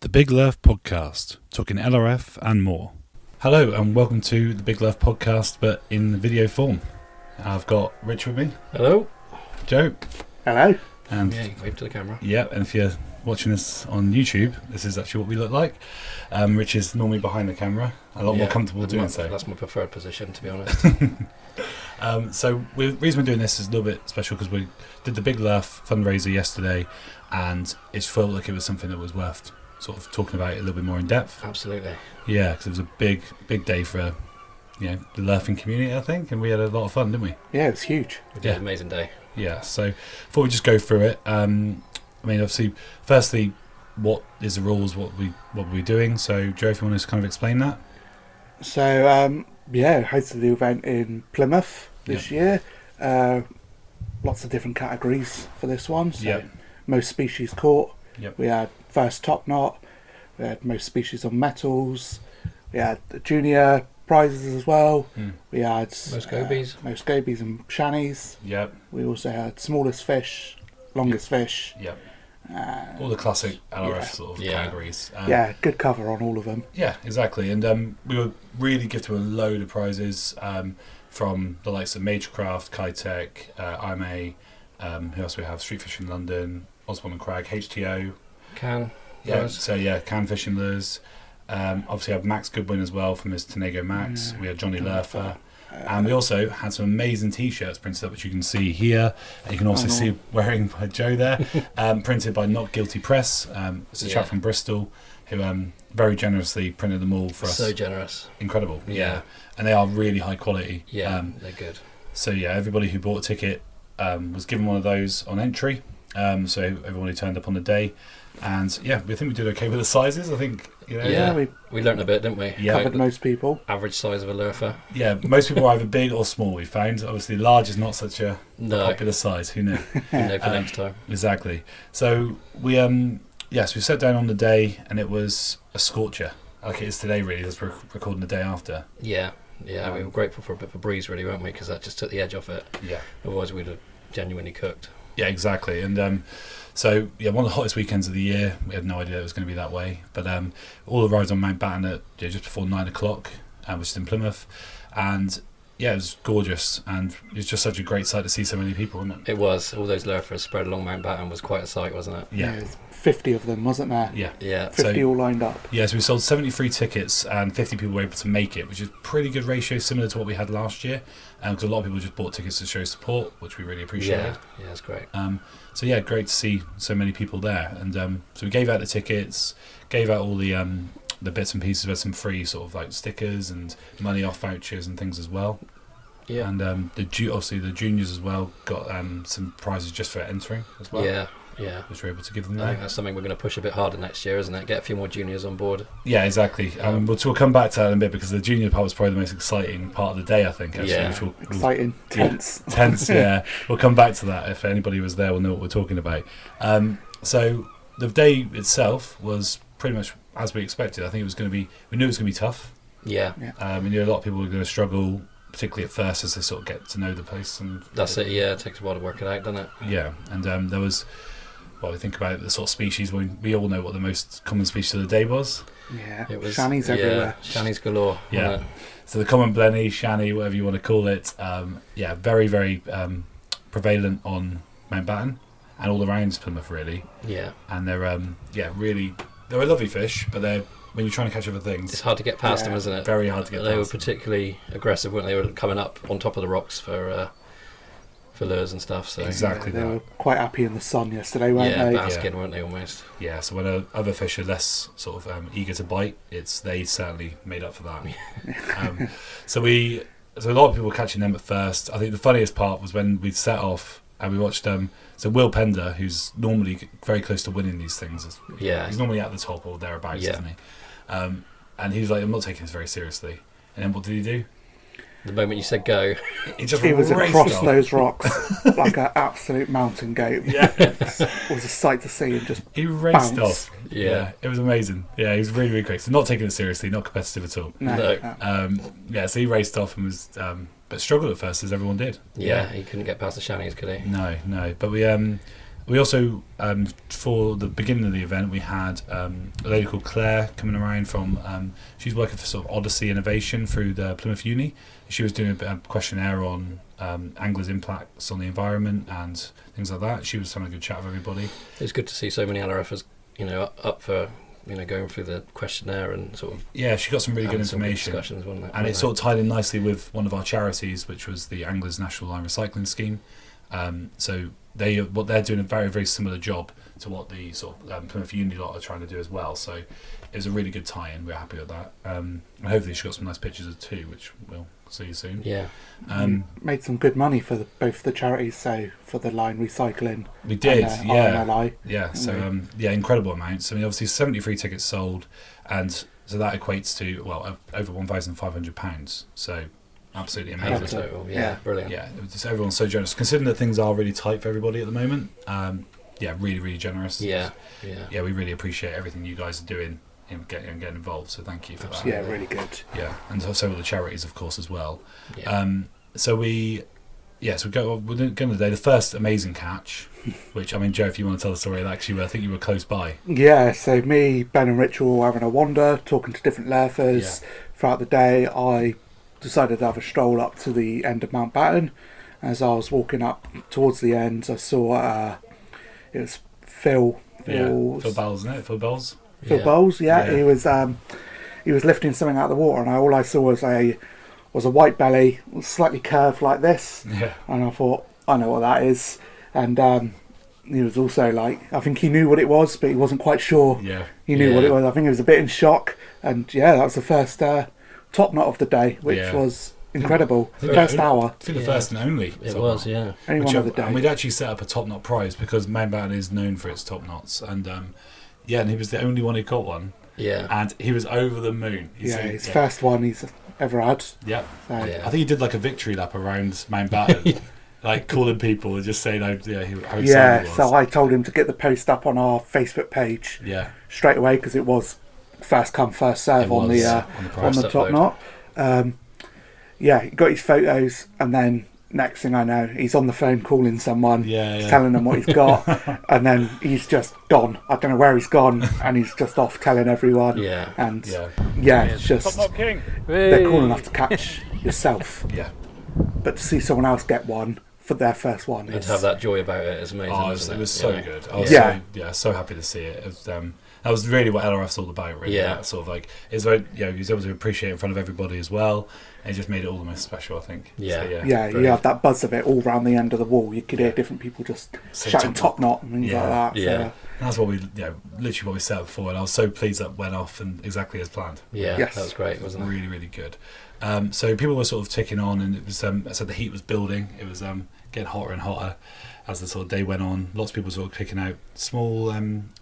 The Big Lerf Podcast, talking LRF and more. Hello and welcome to the Big Lerf Podcast, but in video form. I've got Rich with me. Hello. Joe. Hello. And yeah, you can wave to the camera. Yeah, and if you're watching this on YouTube, this is actually what we look like. Rich is normally behind the camera, a lot more comfortable doing so. That's my preferred position, to be honest. The reason we're doing this is a little bit special because we did the Big Lerf Fundraiser yesterday, and it felt like it was something that was worth sort of talking about it a little bit more in depth. Absolutely. Yeah, because it was a big day for the Lerfing community, I think, and we had a lot of fun, didn't we? Yeah, it was huge. We did an amazing day. Yeah, so before we just go through it, obviously, firstly, what is the rules? What we're doing? So, Joe, if you want to kind of explain that. So, hosted the event in Plymouth this year. Lots of different categories for this one. So, most species caught. Yep. We had first top knot. We had most species on metals. We had the junior prizes as well. We had most gobies, and shannies. Yep. We also had smallest fish, longest fish. Yep. All the classic LRF sort of categories. Good cover on all of them. Yeah, exactly. And we were really gifted a load of prizes from the likes of Majorcraft, Kitech, IMA. Who else do we have? Street Fishing London, Osborne and Crag, HTO. Can. Can Fishing Lures. Obviously, I have Max Goodwin as well from his Tenego Max. We had Johnny Lerfer. And we also had some amazing T-shirts printed up, which you can see here. And you can also see wearing by Joe there. Printed by Not Guilty Press. It's a chap from Bristol who very generously printed them all for us. So generous. Incredible. Yeah. And they are really high quality. Yeah, they're good. So, everybody who bought a ticket was given one of those on entry. So everyone who turned up on the day. And we think we did okay with the sizes. I think we learnt a bit, didn't we? Yeah, covered most people. Average size of a Lerfer. Yeah, most people are either big or small. We found obviously large is not such a popular size. Who knew? Who knew for next time? Exactly. So we we sat down on the day and it was a scorcher, like it is today. Really, as we're recording the day after. Yeah, we were grateful for a bit of a breeze, really, weren't we? Because that just took the edge off it. Yeah. Otherwise, we'd have genuinely cooked. Yeah, exactly. And one of the hottest weekends of the year. We had no idea it was going to be that way. But all arrived on Mountbatten at just before 9 o'clock, which is in Plymouth. And it was gorgeous. And it was just such a great sight to see so many people, wasn't it? It was. All those Lerfers spread along Mountbatten was quite a sight, wasn't it? Yeah. 50 of them, wasn't there? Yeah. 50 all lined up. Yeah, so we sold 73 tickets and 50 people were able to make it, which is a pretty good ratio, similar to what we had last year. Because a lot of people just bought tickets to show support, which we really appreciated. Yeah, it's great. Great to see so many people there. And so we gave out the tickets, gave out all the bits and pieces. We had some free sort of like stickers and money off vouchers and things as well. Yeah. And obviously the juniors as well got some prizes just for entering as well. Yeah. Which we're able to give them there. I think that's something we're going to push a bit harder next year, isn't it? Get a few more juniors on board. Yeah, exactly. We'll come back to that in a bit because the junior part was probably the most exciting part of the day, I think. Actually, yeah. Exciting. Tense. Tense, yeah. We'll come back to that. If anybody was there, will know what we're talking about. So the day itself was pretty much as we expected. I think we knew it was going to be tough. Yeah. We knew a lot of people were going to struggle, particularly at first as they sort of get to know the place. And that's it, yeah. It takes a while to work it out, doesn't it? Yeah, and there was... Well, we think about the sort of species. We all know what the most common species of the day was. Yeah, it was shannies everywhere. Shannies galore. Yeah, so the common blenny, shanny, whatever you want to call it. Very, very prevalent on Mountbatten and all around Plymouth, really. Yeah, and they're they're a lovely fish, but when you're trying to catch other things, it's hard to get past them, isn't it? Very hard to get. They were particularly aggressive, weren't they? They were coming up on top of the rocks for lures and stuff. So exactly, they were quite happy in the sun yesterday, weren't they? Basking, weren't they, almost? Yeah. So when other fish are less sort of eager to bite, they certainly made up for that. So a lot of people were catching them at first. I think the funniest part was when we set off and we watched so Will Pender, who's normally very close to winning these things. He's normally at the top or thereabouts, isn't he? And he was like, "I'm not taking this very seriously." And then what did he do? The moment you said go, he was across those rocks like an absolute mountain goat. Yeah, it was a sight to see him just he raced bounce. off. Yeah, it was amazing. Yeah, he was really, really quick. So not taking it seriously, not competitive at all. No. So he raced off and was, but struggled at first as everyone did. Yeah, he couldn't get past the shannies, could he? No. But we we also, for the beginning of the event, we had a lady called Claire coming around from, she's working for sort of Odyssey Innovation through the Plymouth Uni. She was doing a questionnaire on anglers' impacts on the environment and things like that. She was having a good chat with everybody. It's good to see so many LRFers, up for going through the questionnaire and sort of. Yeah, she got some really good information. Discussions, wasn't it? And it sort of tied in nicely with one of our charities, which was the Anglers National Line Recycling Scheme. So they're doing a very, very similar job to what the sort of Plymouth Uni lot are trying to do as well. So it was a really good tie-in. We're happy with that. And hopefully she got some nice pictures of too, which we'll see soon. Yeah. Made some good money for both the charities, so for the line recycling. We did, and, yeah. RNLI. Yeah, so incredible amounts. I mean, obviously 73 tickets sold, and so that equates to, over £1,500. So absolutely amazing. Total. Yeah, brilliant. Yeah, everyone's so generous. Considering that things are really tight for everybody at the moment, really, really generous. Yeah. Yeah, we really appreciate everything you guys are doing in getting involved, so thank you for that. Yeah, really good. Yeah, and so will the charities, of course, as well. Yeah. We're going today, the first amazing catch, which, I mean, Joe, if you want to tell the story, actually, I think you were close by. Yeah, so me, Ben and Rich were all having a wander, talking to different Lerfers throughout the day. I decided to have a stroll up to the end of Mountbatten. As I was walking up towards the end, I saw it was Phil Bowles, isn't it? Phil Bowles? Phil Bowles, he was lifting something out of the water, and all I saw was a white belly, slightly curved like this. Yeah. And I thought, I know what that is. And he was also I think he knew what it was, but he wasn't quite sure. Yeah. He knew what it was. I think he was a bit in shock. And that was the first top knot of the day, which was incredible. First hour. I think the first and only. It was, yeah. Only one of the day. And we'd actually set up a top knot prize because Mountbatten is known for its top knots. And and he was the only one who caught one. Yeah. And he was over the moon. His first one he's ever had. Yeah. So. I think he did a victory lap around Mountbatten, calling people and just saying how excited he was. So I told him to get the post up on our Facebook page straight away because it was first come first serve on the top knot. He got his photos, and then next thing I know, he's on the phone calling someone, telling them what he's got, and then he's just gone. I don't know where he's gone, and he's just off telling everyone. It's just they're cool enough to catch yourself. Yeah, but to see someone else get one for their first one, and to have that joy about it is amazing. It was so good. I was so happy to see it. It was, that was really what LRF's all about, really. Yeah. That sort of it's very, he was able to appreciate it in front of everybody as well, and it just made it all the most special, I think. Yeah. So, you have that buzz of it all round the end of the wall. You could hear different people just shouting top knot and things like that. Yeah. And that's what we, literally what we set up for, and I was so pleased that went off and exactly as planned. Yeah, that was great, wasn't it? Really, really good. So people were sort of ticking on, and it was, I said the heat was building. It was getting hotter and hotter as the sort of day went on. Lots of people sort of kicking out small,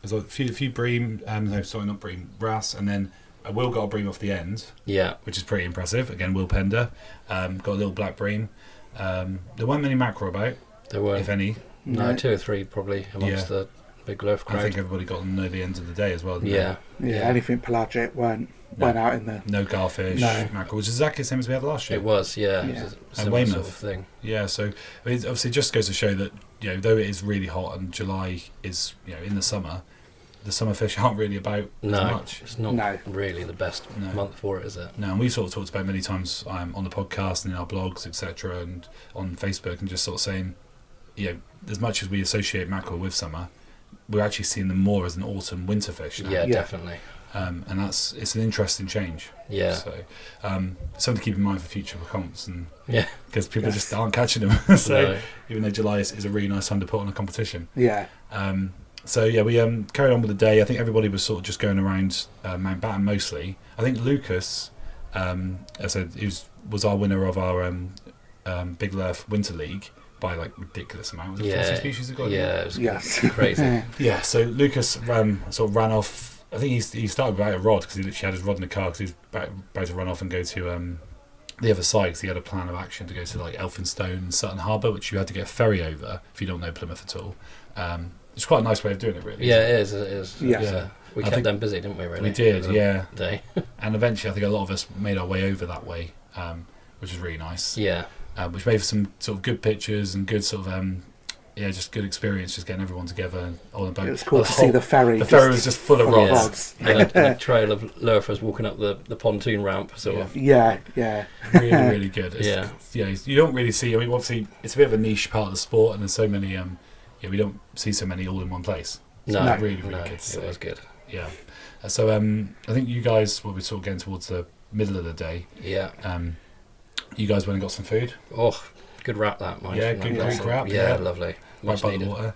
there's a few bream, not bream, brass, and then Will got a bream off the end, which is pretty impressive. Again, Will Pender, got a little black bream. There weren't many mackerel about, there weren't, if any. No, 2 or 3 probably amongst the big Lerf crowd. I think everybody got them near the end of the day as well. Yeah, anything pelagic went out in there. No garfish, mackerel, which is exactly the same as we had last year. It was, It was a similar sort of thing. Yeah, so I mean, obviously it just goes to show that, though it is really hot and July is, in the summer fish aren't really about as much. It's not really the best month for it, is it? No, and we've sort of talked about many times on the podcast and in our blogs, etc., and on Facebook, and just sort of saying, as much as we associate mackerel with summer, we're actually seeing them more as an autumn winter fish now. Yeah, definitely. And it's an interesting change. Yeah. So something to keep in mind for future comps, and because people just aren't catching them. So even though July is a really nice time to put on a competition. Yeah. We carried on with the day. I think everybody was sort of just going around Mountbatten mostly. I think Lucas, as I said, was our winner of our Big Lerf Winter League by ridiculous amount. Was it 40 species have got? Yeah, it was crazy. Yeah. So Lucas ran off. I think he started without a rod because he literally had his rod in the car because he was about to run off and go to the other side because he had a plan of action to go to Elphinstone and Sutton Harbour, which you had to get a ferry over if you don't know Plymouth at all. It's quite a nice way of doing it, really. Yeah, it is. Yeah. We kept them busy, didn't we, really? We did, yeah. Day. And eventually I think a lot of us made our way over that way, which was really nice. Yeah. Which made for some sort of good pictures and good sort of just good experience, just getting everyone together on a boat. It was cool to see the ferry. The ferry was just full of rods. And a trail of Lerfers walking up the pontoon ramp, sort of. Yeah. Really, really good. You don't really see. I mean, obviously, it's a bit of a niche part of the sport, and there's so many. We don't see so many all in one place. No, really good to see. It was good. Yeah. So I think you guys will be sort of getting towards the middle of the day. Yeah. You guys went and got some food. Oh, good wrap that, Mike. Yeah, good Greek wrap. Yeah, lovely. Right by the water.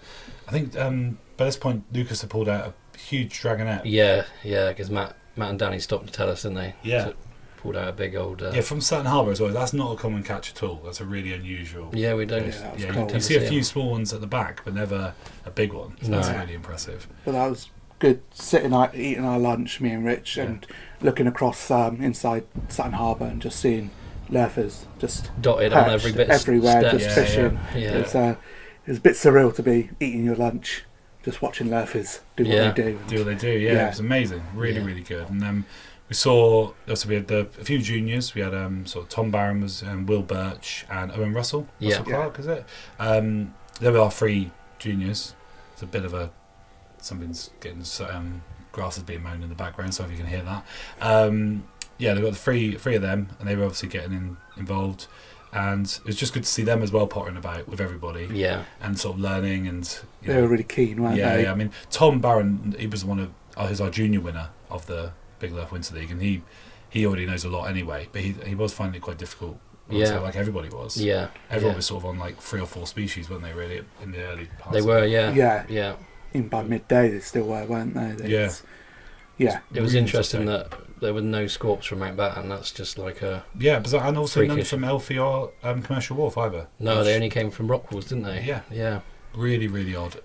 I think by this point Lucas had pulled out a huge dragonette. Yeah, because Matt and Danny stopped to tell us, didn't they? Yeah. So pulled out a big old. From Sutton Harbour as well. That's not a common catch at all. That's a really unusual. Yeah, we don't. Cool. You see a few small ones at the back, but never a big one. So that's really impressive. But that was good. Eating our lunch, me and Rich, and looking across inside Sutton Harbour and just seeing Lerfers just dotted on every bit everywhere, steps. just fishing. Yeah. It was a bit surreal to be eating your lunch, just watching Lerfers do what they do. Do what they do. Yeah, it was amazing. Really, really good. And we saw also we had a few juniors. We had sort of Tom Barron was Will Birch and Owen Russell. Russell Clark, is it? There were our 3 juniors. It's a bit of something's getting grass is being mown in the background, so if you can hear that. They've got the three of them, and they were obviously getting involved, and it was just good to see them as well, pottering about with everybody. Yeah, and sort of learning, and they were really keen, weren't they? Yeah. I mean, Tom Barron, he was he's our junior winner of the Big Lerf Winter League, and he already knows a lot anyway, but he was finding it quite difficult. Like everybody was. Yeah, everyone was sort of on like 3 or 4 species, weren't they? Really, in the early parts. They were. Yeah. Even by midday, they still were, weren't they? It was really interesting that there were no scorps from Mountbatten. That's just like a bizarre, and also none from Elfie or Commercial Wharf either. No, they only came from Rockwalls, didn't they? Yeah. Really, really odd.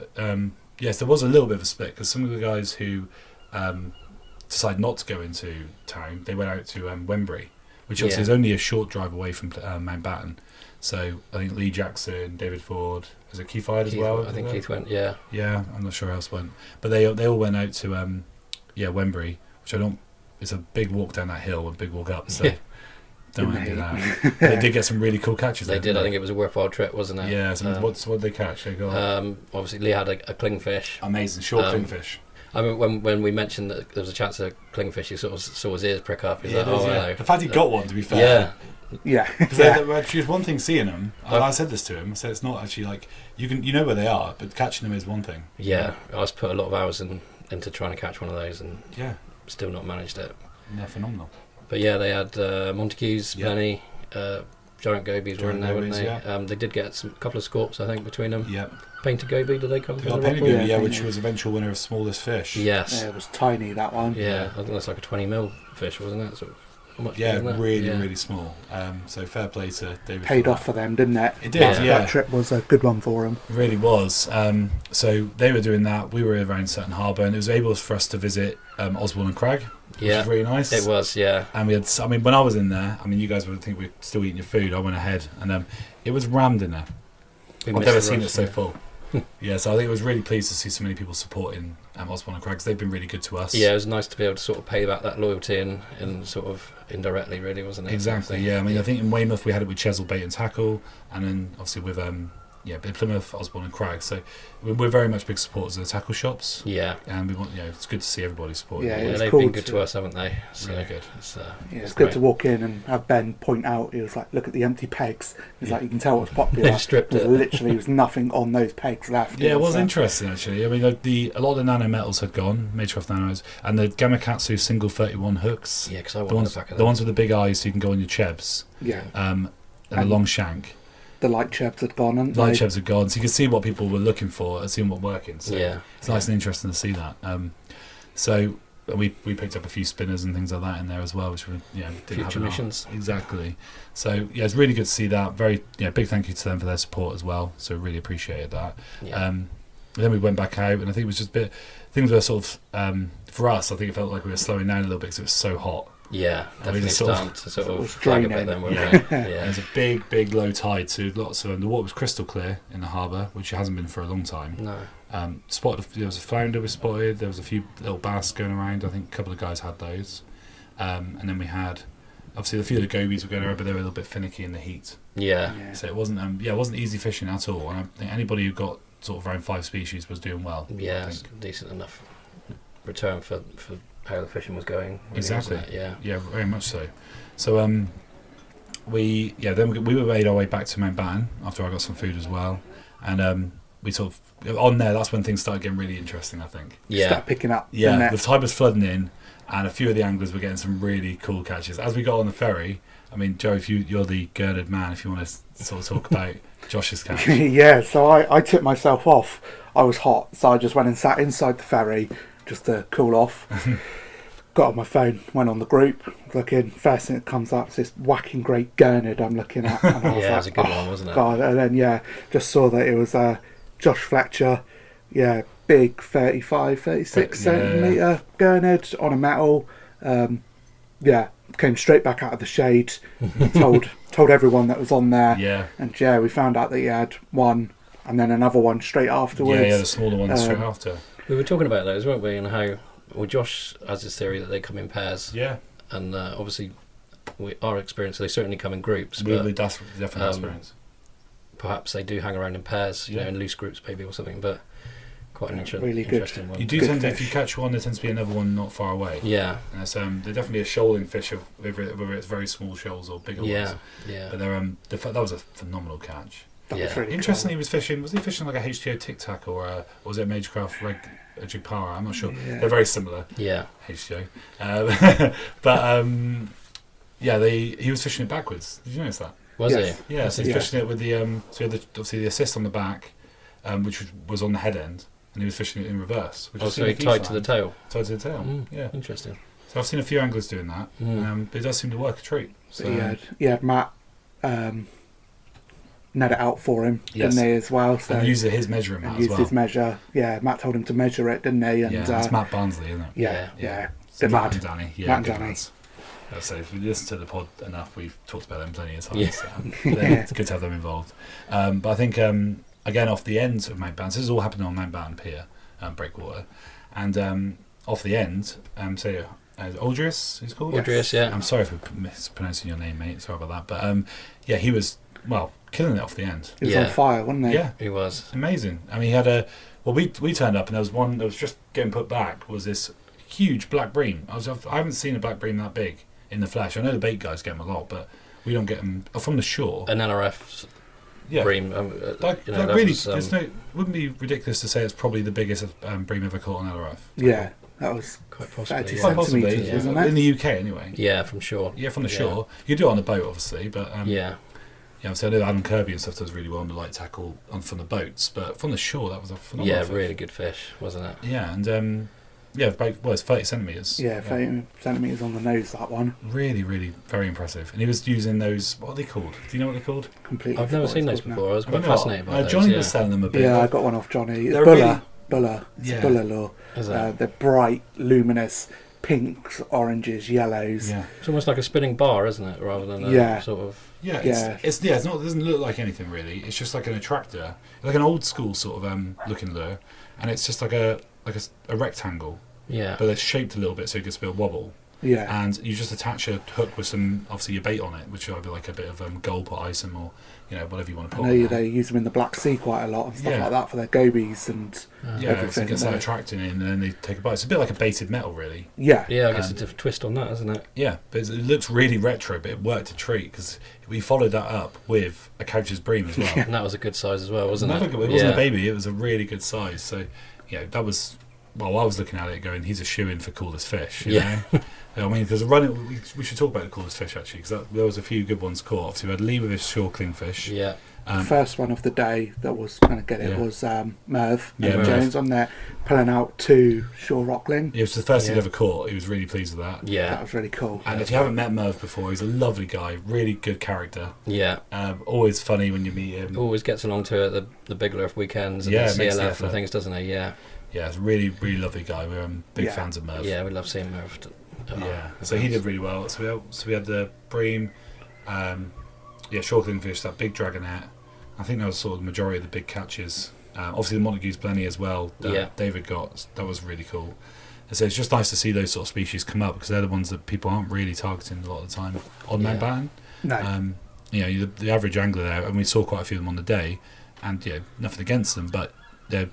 Yes, there was a little bit of a split because some of the guys who decided not to go into town, they went out to Wembury, which obviously is only a short drive away from Mountbatten. So I think Lee Jackson, David Ford, was it Keith Hyde as well? I think Keith went. Yeah, I'm not sure who else went, but they all went out to Wembury, which it's a big walk down that hill and big walk up. So don't want to do that. They did get some really cool catches. They did. I think it was a worthwhile trip, wasn't it? Yeah. So what did they catch? They got obviously Lee had a clingfish. Amazing short clingfish. I mean, when we mentioned that there was a chance of clingfish, he sort of saw his ears prick up. He's like, hello. The fact he got one, to be fair. Yeah. Because actually, it's one thing seeing them. I said this to him. I said it's not actually like you know where they are, but catching them is one thing. Yeah, I was put a lot of hours into trying to catch one of those, and still not managed it. Yeah, phenomenal. But they had Montagues, plenty. Giant gobies were in there, weren't they? They did get a couple of scorps, I think, between them. Yeah. Painted goby, did they come from the painted goby, which was eventual winner of smallest fish. Yes. Yeah, it was tiny, that one. Yeah, I think that's like a 20 mil fish, wasn't it? Sort of, really small. So fair play to David. Paid off for them, didn't it? It did, That trip was a good one for them. It really was. So they were doing that. We were around Sutton Harbour, and it was able for us to visit Osborne and Crag, which was really nice. It was, yeah. And we had, when I was in there, you guys would think we were still eating your food. I went ahead, and it was rammed in there. I've never seen it so full. So I think it was really pleased to see so many people supporting Osborne and Crag, because they've been really good to us. Yeah, it was nice to be able to sort of pay back that loyalty and sort of indirectly, really, wasn't it? Exactly, I think in Weymouth we had it with Chesil Bait and Tackle, and then obviously with Plymouth, Osborne and Crag. So we're very much big supporters of the tackle shops. Yeah. And we want, it's good to see everybody supporting. Yeah, they've been good to us, haven't they? So really good. It's good to walk in and have Ben point out. He was like, look at the empty pegs. He's like, you can tell what's popular. They've stripped it. Literally, was nothing on those pegs left. Yeah, it was interesting actually. A lot of the nano metals had gone, Matroff nanos, and the Gamakatsu single 31 hooks. Yeah, because I wanted the back of them. The ones with the big eyes, so you can go on your chebs. Yeah. And the long shank. The light chebs had gone, hadn't they? Light chebs had gone, so you could see what people were looking for and seeing what working. So it's nice and interesting to see that. So we picked up a few spinners and things like that in there as well, which we didn't future have missions. Exactly. So it's really good to see that. Very big thank you to them for their support as well. So really appreciated that. Yeah. Then we went back out, and I think it was just a bit. Things were sort of for us. I think it felt like we were slowing down a little bit because it was so hot. Yeah, definitely starting to sort of flag a bit then, weren't we? There's a big low tide, so lots of the water was crystal clear in the harbour, which it hasn't been for a long time. No. There was a flounder we spotted. There was a few little bass going around. I think a couple of guys had those, and then we had obviously a few of the gobies were going around, but they were a little bit finicky in the heat. Yeah. So it wasn't it wasn't easy fishing at all. And I think anybody who got sort of around 5 species was doing well. Yeah, it's decent enough return for how the fishing was going. Really, exactly. Yeah, very much so. So then we were made our way back to Mountbatten after I got some food as well, and we sort of on there. That's when things started getting really interesting. I think. Yeah. Start picking up. Yeah, the tide was flooding in, and a few of the anglers were getting some really cool catches. As we got on the ferry, I mean, Joe, if you're the girded man, if you want to sort of talk about Josh's catch. Yeah, so I took myself off. I was hot, so I just went and sat inside the ferry just to cool off. Got on my phone, went on the group, looking. First thing that comes up is this whacking great gurnard I'm looking at. And I was it was a good one, wasn't it? God, and then just saw that it was Josh Fletcher. Yeah, big 35, 36 centimetre gurnard on a metal. Came straight back out of the shade. told everyone that was on there. Yeah. And we found out that he had one and then another one straight afterwards. Yeah, the smaller one straight after. We were talking about those, weren't we? And how Josh has this theory that they come in pairs. Yeah. And obviously, our experience, they certainly come in groups. Really, that's definitely experience. Perhaps they do hang around in pairs, in loose groups maybe or something, but quite an interesting one. You do tend to, if you catch one, there tends to be another one not far away. Yeah. And it's, they're definitely a shoaling fish, whether it's very small shoals or bigger ones. Yeah. But that was a phenomenal catch. That was really interestingly, cool. was he fishing like a HTO Tic Tac or was it a Magecraft a jig power? I'm not sure. Yeah. They're very similar. Yeah. HTO. He was fishing it backwards. Did you notice that? Was he? Yeah, so he's fishing it with the so he had obviously the assist on the back, which was on the head end, and he was fishing it in reverse. So he tied to the tail. Tied to the tail. Yeah, interesting. So I've seen a few anglers doing that, but it does seem to work a treat. So he had Matt net it out for him, didn't he, as well? So and used his measuring mat as well. Used his measure. Yeah, Matt told him to measure it, didn't he? And it's Matt Barnsley, isn't it? Yeah. So Matt and Danny. Yeah, Matt and Danny. So if we listen to the pod enough, we've talked about them plenty of times. So it's good to have them involved. But I think again off the end of Mountbatten, this is all happening on Mountbatten Pier, Breakwater, and off the end, Aldris, he's called. Aldris, yeah. I'm sorry for mispronouncing your name, mate. Sorry about that. But he was killing it off the end. He was on fire, wasn't he? Yeah, he was amazing. I mean, he had we turned up and there was one that was just getting put back. Was this huge black bream? I haven't seen a black bream that big in the flesh. I know the bait guys get them a lot, but we don't get them from the shore. An LRF bream. Wouldn't be ridiculous to say it's probably the biggest bream ever caught on LRF. Yeah, that was quite possibly. Quite possibly, wasn't it? In the UK anyway. Yeah, from shore. Yeah, from the shore. You could do it on the boat, obviously, but so I know Adam Kirby and stuff does really well on the light tackle from the boats, but from the shore that was a phenomenal fish. Really good fish, wasn't it? Yeah, and it's 30 centimetres. Yeah, 30 centimetres on the nose, that one. Really, really very impressive. And he was using those, what are they called? Do you know what they're called? Completely. I've never seen those before. I was quite fascinated by those. Johnny was selling them a bit. Yeah, I got one off Johnny. It's Buller. It's Buller lure. They're bright, luminous pinks, oranges, yellows. Yeah. It's almost like a spinning bar, isn't it? Rather than a sort of... Yeah, it's not. It doesn't look like anything really. It's just like an attractor, like an old school sort of looking lure, and it's just like a rectangle. Yeah. But it's shaped a little bit so it gets a bit of wobble. Yeah. And you just attach a hook with some, obviously, your bait on it, which will either like a bit of gold pot isom or whatever you want to put. I know they use them in the Black Sea quite a lot and stuff like that for their gobies and everything. So it gets that attracting in, and then they take a bite. It's a bit like a baited metal, really. Yeah. Yeah, I guess it's a different twist on that, isn't it? Yeah, but it looks really retro, but it worked a treat because we followed that up with a Couch's bream as well. And that was a good size as well, wasn't it? It wasn't a baby; it was a really good size. So, that was. Well, I was looking at it going, he's a shoe-in for coolest fish. You know? I mean, because we should talk about the coolest fish actually, because there was a few good ones caught. Obviously, we had Lee with his shore clingfish. Yeah. The first one of the day that was kind of was Merv Jones on there pulling out 2 shore rockling. It was the first he'd ever caught. He was really pleased with that. Yeah. That was really cool. And if you haven't met Merv before, he's a lovely guy, really good character. Yeah. Always funny when you meet him. Always gets along to the Big Lerf weekends and the CLF and things, doesn't he? Yeah. Yeah, it's a really, really lovely guy. We're big fans of Merv. Yeah, we love seeing Merv. So he did really well. So we had the bream, shore clingfish, that big dragonet. I think that was sort of the majority of the big catches. Obviously the Montague's Blenny as well that David got. That was really cool. so it's just nice to see those sort of species come up because they're the ones that people aren't really targeting a lot of the time on Mountbatten. No. The average angler there, and we saw quite a few of them on the day, and nothing against them, but they're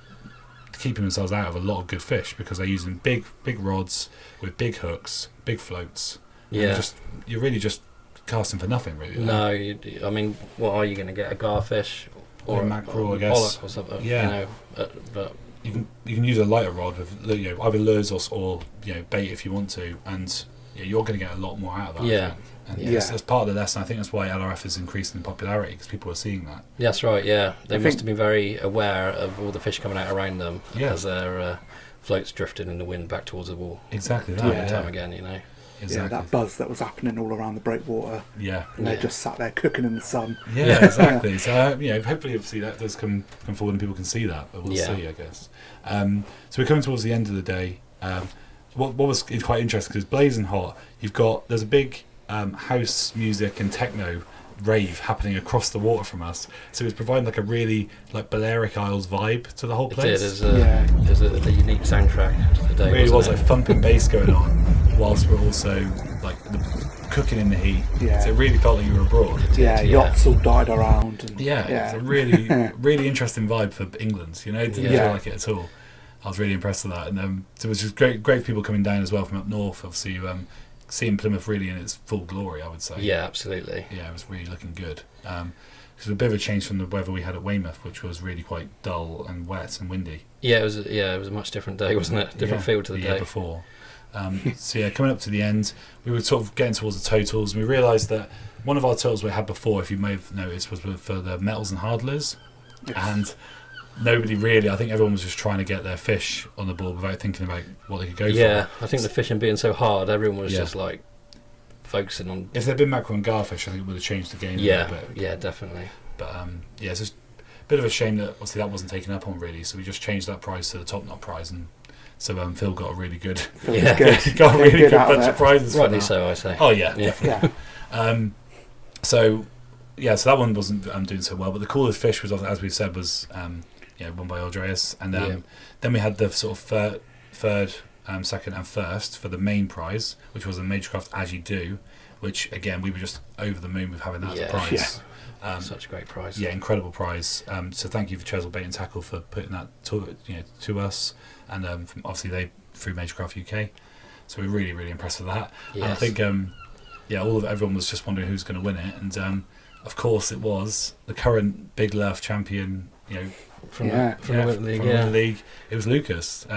keeping themselves out of a lot of good fish because they're using big rods with big hooks, big floats. Yeah. You're really just casting for nothing, really. No, I mean, what are you going to get? A garfish or a mackerel, I guess, pollock or something? Yeah. But you can use a lighter rod with either lures or bait if you want to, and you're going to get a lot more out of that. Yeah. And that's part of the lesson. I think that's why LRF is increasing in popularity because people are seeing that. That's right. Yeah, they must have been very aware of all the fish coming out around them as their floats drifted in the wind back towards the wall. Exactly. Time and time again, Exactly. Yeah, that buzz that was happening all around the breakwater. Yeah. And they just sat there cooking in the sun. Yeah, exactly. So hopefully, obviously, that does come forward and people can see that. But we'll see, I guess. So we're coming towards the end of the day. What was quite interesting because it's blazing hot. There's a big house music and techno rave happening across the water from us, so it's providing like a really Balearic Isles vibe to the whole place. There's a unique soundtrack to the day. It really was like thumping bass going on whilst we're also cooking in the heat. So it really felt like you were abroad. Yachts all died around. And, it's a really really interesting vibe for England. It didn't feel like it at all. I was really impressed with that, and so it was just great people coming down as well from up north. Obviously, seeing Plymouth really in its full glory, I would say. Yeah, absolutely. Yeah, it was really looking good. It was a bit of a change from the weather we had at Weymouth, which was really quite dull and wet and windy. Yeah, it was a much different day, wasn't it? Different feel to the day before. Coming up to the end, we were sort of getting towards the totals, and we realised that one of our totals we had before, if you may have noticed, was for the metals and hard lures, and nobody really. I think everyone was just trying to get their fish on the board without thinking about what they could go for. Yeah, I think the fishing being so hard, everyone was just focusing on. If there'd been mackerel and garfish, I think it would have changed the game a little bit. Yeah, definitely. But it's just a bit of a shame that obviously that wasn't taken up on really. So we just changed that prize to the top knot prize, and so Phil got a really good, got a really good bunch of prizes. Rightly so, I say. Oh yeah, definitely. So that one wasn't doing so well. But the coolest fish was, as we said, was won by Andreas, and then we had the sort of third, second, and first for the main prize, which was a Majorcraft As You Do, which again we were just over the moon with having that as a prize. Such a great prize. Yeah, incredible prize. So thank you for Chesil Bait and Tackle for putting that to us, and obviously they through Majorcraft UK. So we're really really impressed with that. Yes. And I think everyone was just wondering who's going to win it, and of course it was the current Big Lerf champion. From the league, it was Lucas.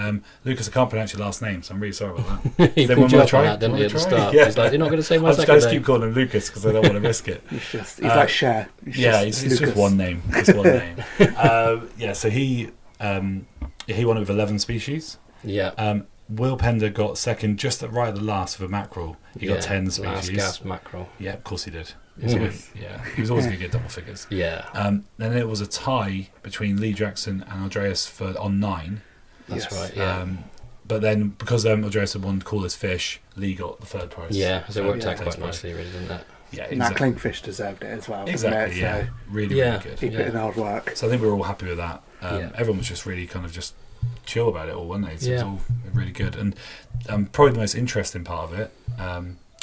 Lucas, I can't pronounce your last name, so I'm really sorry about that. He pulled you up on that, didn't he, at the start? He's like, you're not going to say my second name. I just keep calling him Lucas because I don't want to risk it. He's like Cher. It's just one name. Just one name. So he won it with 11 species. Yeah. Will Pender got second just right at the last for mackerel. He got 10 species. Last gasp mackerel. Yeah, of course he did. He was always going to get double figures. Yeah. Then it was a tie between Lee Jackson and Andreas on 9. That's right. Yeah. But then because Andreas had won coolest fish, Lee got the third prize. Yeah, so it worked out quite nicely, really, didn't it? Yeah, exactly. That Clingfish deserved it as well. Exactly. So really good. He put in hard work. So I think we were all happy with that. Everyone was just really kind of just chill about it all, weren't they? So it was all really good. And probably the most interesting part of it.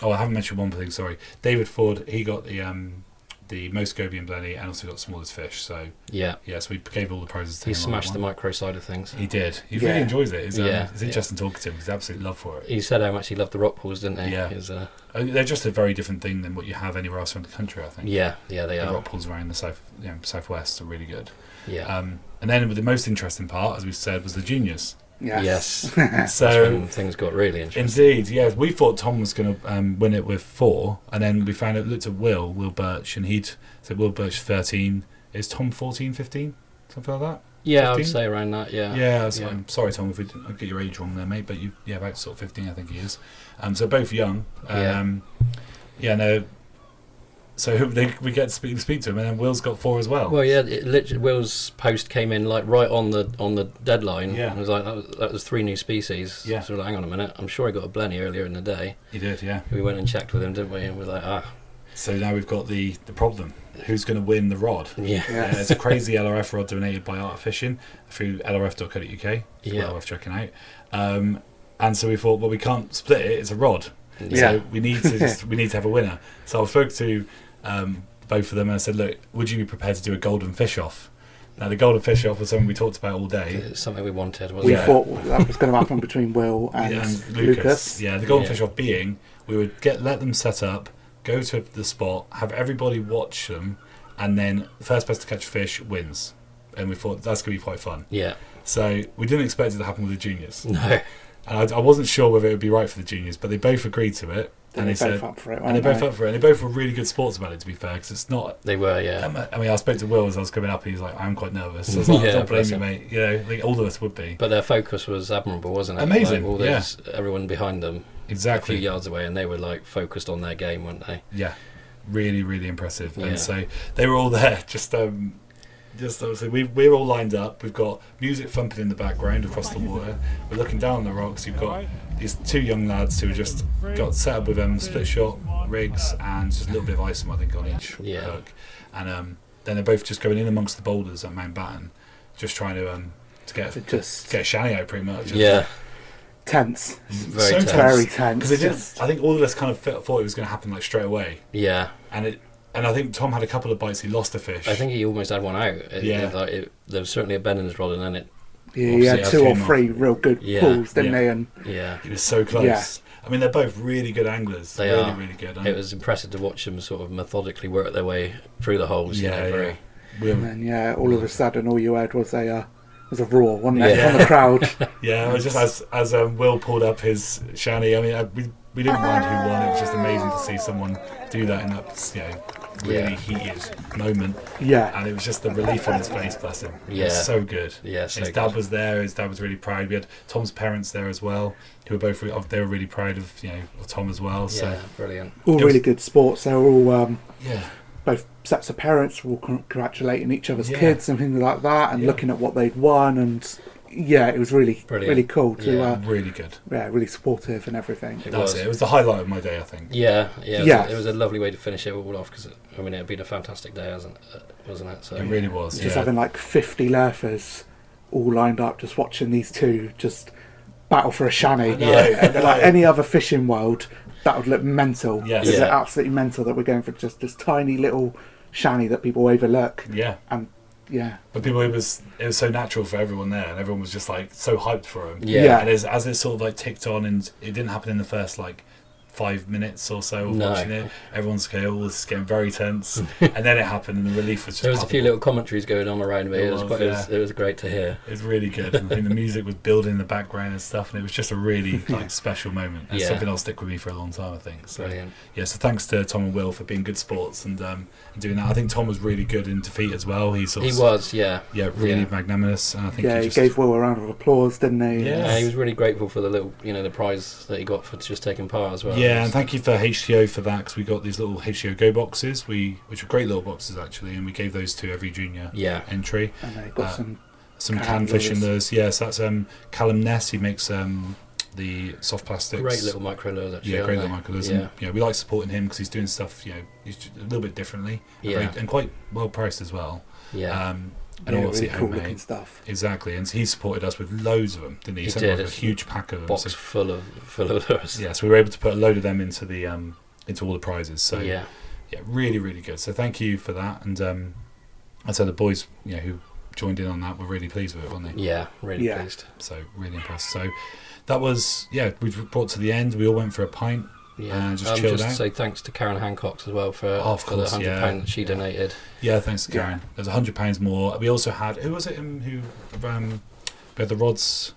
I haven't mentioned one thing. Sorry, David Ford. He got the most goby and blenny, and also got the smallest fish. So so we gave all the prizes to him. He smashed the micro side of things. He did. He really enjoys it. It's interesting talking to him. He's absolutely love for it. He said how much he loved the rock pools, didn't he? Yeah. They're just a very different thing than what you have anywhere else around the country, I think. Yeah, they are. The rock pools around the southwest are really good. Yeah. And then the most interesting part, as we said, was the juniors. Yes. So that's when things got really interesting. Indeed, yeah. We thought Tom was going to win it with 4, and then we found out, looked at Will Birch, and he'd said Will Birch 13. Is Tom 14, 15? Something like that? Yeah, 15? I would say around that, yeah. Yeah, I'm sorry, Tom, if I get your age wrong there, mate, but about sort of 15, I think he is. So both young. So we get to speak to him, and then Will's got 4 as well. Well, yeah, Will's post came in right on the deadline. Yeah, and it was like that was 3 new species. Yeah. So we're like, hang on a minute, I'm sure he got a blenny earlier in the day. He did, yeah. We went and checked with him, didn't we? And we're like, So now we've got the problem. Who's going to win the rod? Yeah. It's a crazy LRF rod donated by Art Fishing through lrf.co.uk. Yeah. Well worth checking out. And so we thought, well, we can't split it. It's a rod. Yeah. So we need to have a winner. So I spoke to both of them and I said, look, would you be prepared to do a golden fish off? Now, the golden fish off was something we talked about all day. It's something we wanted, wasn't We it? thought that was going to happen between Will and Lucas. Yeah, the golden fish off being, we would let them set up, go to the spot, have everybody watch them, and then the first person to catch a fish wins. And we thought that's going to be quite fun. Yeah. So we didn't expect it to happen with the juniors. No. And I wasn't sure whether it would be right for the juniors, but they both agreed to it. And they both up for it. And they're both up for it. And they both were really good sports about it, to be fair, because it's not. They were, yeah. I mean, I spoke to Will as I was coming up. He was like, "I'm quite nervous." So I was like, "Don't blame me, mate." You know, like, all of us would be. But their focus was admirable, wasn't it? Amazing. Like, all those, everyone behione them, exactly, a few yards away, and they were like focused on their game, weren't they? Yeah, really, really impressive. Yeah. And so they were all there, just obviously we're all lined up. We've got music thumping in the background across the water. We're looking down the rocks. You've got these two young lads who just got set up with split shot rigs and just a little bit of ice, I think, on each hook. And then they're both just going in amongst the boulders at Mountbatten, just trying to get a shanny out, pretty much. Yeah. Tense. Very tense. Very tense. Because I think all of us kind of thought it was going to happen like straight away. Yeah. And I think Tom had a couple of bites. He lost a fish. I think he almost had one out. There was certainly a bend in his rod, and then it. Yeah, he had 2 or 3 real good pulls, didn't he? And he was so close. Yeah. I mean, they're both really good anglers. They really, are. really good. It was impressive to watch them sort of methodically work their way through the holes. Yeah. And then, all of a sudden, all you heard was a roar, wasn't it, from the crowd? Yeah, it was just as Will pulled up his shanny. I mean, we didn't mind who won. It was just amazing to see someone do that in that really heated moment. Yeah. And it was just the relief on his face, bless him. Yeah. It was so good. Yeah, so his dad was there. His dad was really proud. We had Tom's parents there as well, who were both they were really proud of of Tom as well. So brilliant. All really good sports. They were all both sets of parents were all congratulating each other's kids and things like that, and looking at what they'd won, and it was really really cool to really good. Yeah, really supportive and everything. It was the highlight of my day, I think. It was a lovely way to finish it all off, because I mean, it had been a fantastic day, wasn't it? So it really was. Just having like 50 Lerfers all lined up, just watching these two just battle for a shanny. Like any other fishing world, that would look mental. Yes. It's absolutely mental that we're going for just this tiny little shanny that people overlook. Yeah. And but people, it was so natural for everyone there, and everyone was just like so hyped for him. Yeah. And as it sort of like ticked on, and it didn't happen in the first like 5 minutes or so of watching it. Everyone's getting very tense, and then it happened, and the relief was just. There was a few little commentaries going on around me. It was great to hear. It was really good. I think the music was building in the background and stuff, and it was just a really special moment. And something that'll stick with me for a long time, I think. So, brilliant. Yeah, so thanks to Tom and Will for being good sports and doing that. I think Tom was really good in defeat as well. He was really magnanimous, and I think he gave Will a round of applause, didn't he? Yeah, he was really grateful for the little, the prize that he got for just taking part as well. Yeah, and thank you for HTO for that, because we got these little HTO Go boxes, which are great little boxes actually, and we gave those to every junior entry. And they got some can fishing lures. Yes, that's Callum Ness. He makes the soft plastics. Great little micro lures, actually. Yeah, great little micro lures. Yeah. And, we like supporting him because he's doing stuff, he's a little bit differently. Yeah. And quite well priced as well. Yeah. And obviously really cool looking stuff. Exactly, and he supported us with loads of them, didn't he? He did. A huge pack of them. Box full of lures. Yeah, so we were able to put a load of them into the into all the prizes. So yeah, really, really good. So thank you for that, and I'd say the boys, who joined in on that, were really pleased with it, weren't they? Yeah, really pleased. So really impressed. So that was we brought to the end. We all went for a pint. Yeah, just chilled out. To say thanks to Karen Hancock as well for the £100 that she donated. Yeah, thanks to Karen. There's £100 more. We also had, who was it who we had the rods.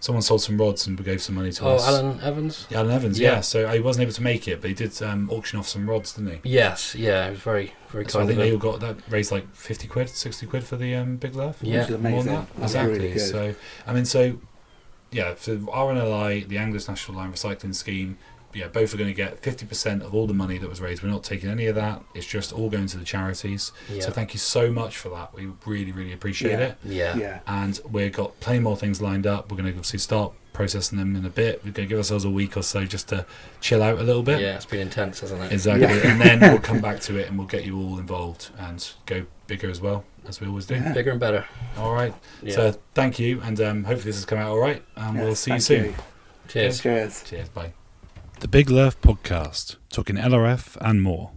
Someone sold some rods and gave some money to us. Oh, Alan Evans? Yeah, Alan Evans, yeah. So he wasn't able to make it, but he did auction off some rods, didn't he? Yes, yeah, it was very, very so kind I think they all got that, raised like 50 quid, 60 quid for the big Lerf. Yeah, amazing. Exactly. Really good. So, I mean, so RNLI, the Anglers National Line Recycling Scheme, both are going to get 50% of all the money that was raised. We're not taking any of that. It's just all going to the charities. Yeah. So thank you so much for that. We really, really appreciate it. Yeah. And we've got plenty more things lined up. We're going to obviously start processing them in a bit. We're going to give ourselves a week or so just to chill out a little bit. Yeah, it's been intense, hasn't it? Exactly. And then we'll come back to it and we'll get you all involved and go bigger as well, as we always do. Yeah. Bigger and better. All right. Yeah. So thank you, and hopefully this has come out all right. And we'll see you soon. You. Cheers. Cheers. Cheers. Bye. The Big Lerf Podcast, talking LRF and more.